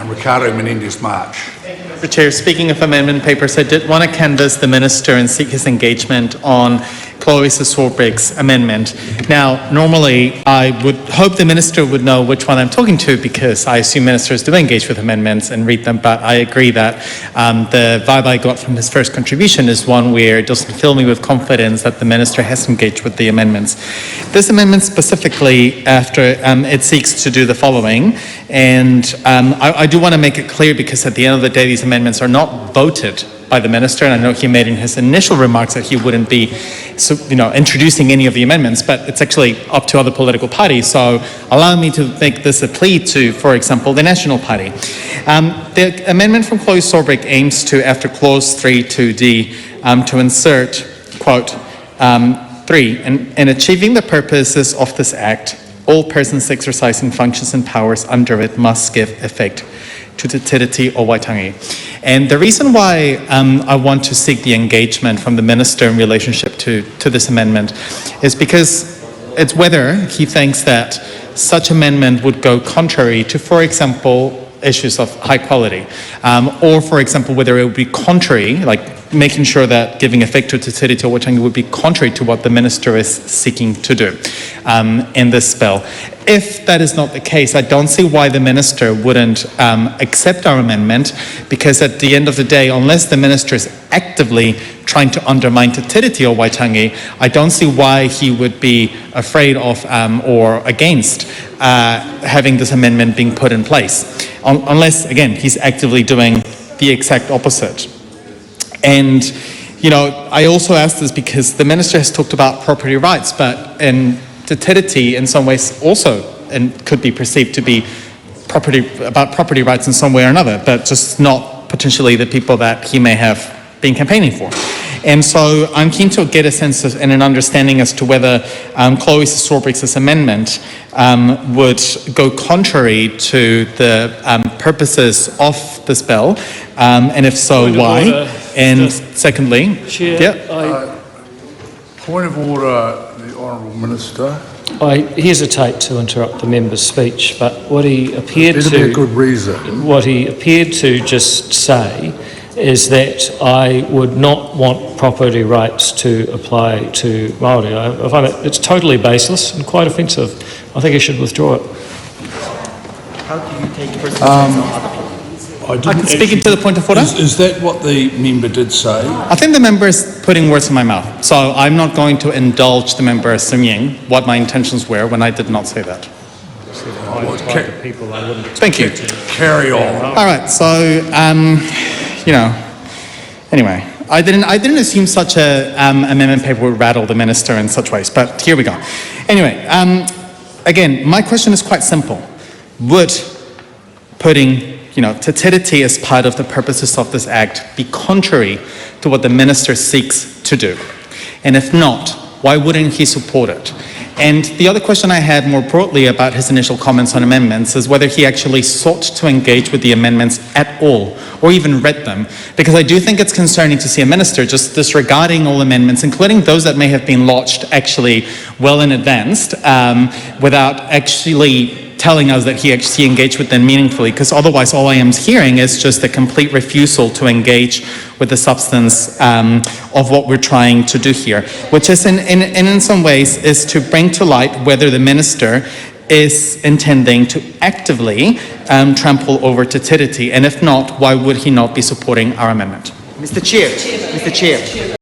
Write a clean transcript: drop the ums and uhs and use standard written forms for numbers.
Ricardo Menendez-March. Mr. Chair, speaking of amendment papers, I did want to canvass the Minister and seek his engagement on Clarissa Swarbrick's amendment. Now, normally, I would hope the Minister would know which one I'm talking to because I assume Ministers do engage with amendments and read them, but I agree that the vibe I got from his first contribution is one where it doesn't fill me with confidence that the Minister has engaged with the amendments. This amendment specifically, after it seeks to do the following, and I do want to make it clear because at the end of the day, these amendments are not voted by the Minister, and I know he made in his initial remarks that he wouldn't be introducing any of the amendments, but it's actually up to other political parties. So allow me to make this a plea to, for example, the National Party. The amendment from Chloe Swarbrick aims to, after clause 3 2D, to insert, quote, 3, in achieving the purposes of this Act, all persons exercising functions and powers under it must give effect to Te Tiriti o Waitangi. And the reason why I want to seek the engagement from the Minister in relationship to this amendment is because it's whether he thinks that such amendment would go contrary to, for example, issues of high quality, or for example, whether it would be contrary, like making sure that giving effect to Te Tiriti o Waitangi would be contrary to what the Minister is seeking to do in this bill. If that is not the case, I don't see why the Minister wouldn't accept our amendment, because at the end of the day, unless the Minister is actively trying to undermine Te Tiriti o Waitangi, I don't see why he would be afraid of or against having this amendment being put in place. Unless, again, he's actively doing the exact opposite. And, I also ask this because the Minister has talked about property rights, but in Te Tiriti in some ways also could be perceived to be about property rights in some way or another, but just not potentially the people that he may have been campaigning for. And so I'm keen to get a sense of, and an understanding as to whether Chloe Swarbrick's amendment would go contrary to the purposes of this bill, and if so, why? And secondly, Chair, Point of order, the Honourable Minister. I hesitate to interrupt the member's speech, but what he appeared It'd be a good reason. What he appeared to just say is that I would not want property rights to apply to Māori. I find it's totally baseless and quite offensive. I think he should withdraw it. How do you take personal on other people? Speaking to the point of order? Is that what the member did say? I think the member is putting words in my mouth, so I'm not going to indulge the member assuming what my intentions were when I did not say that. Thank you. Carry on. All right, so anyway, I didn't assume such a amendment paper would rattle the Minister in such ways, but here we go. Anyway, again, my question is quite simple. Would putting Te Tiriti as part of the purposes of this Act be contrary to what the Minister seeks to do? And if not, why wouldn't he support it? And the other question I had more broadly about his initial comments on amendments is whether he actually sought to engage with the amendments at all, or even read them. Because I do think it's concerning to see a minister just disregarding all amendments, including those that may have been lodged actually well in advance, without actually telling us that he actually engaged with them meaningfully, because otherwise all I am hearing is just a complete refusal to engage with the substance of what we're trying to do here, which is in some ways is to bring to light whether the Minister is intending to actively trample over Te Tiriti, and if not, why would he not be supporting our amendment? Mr. Chair.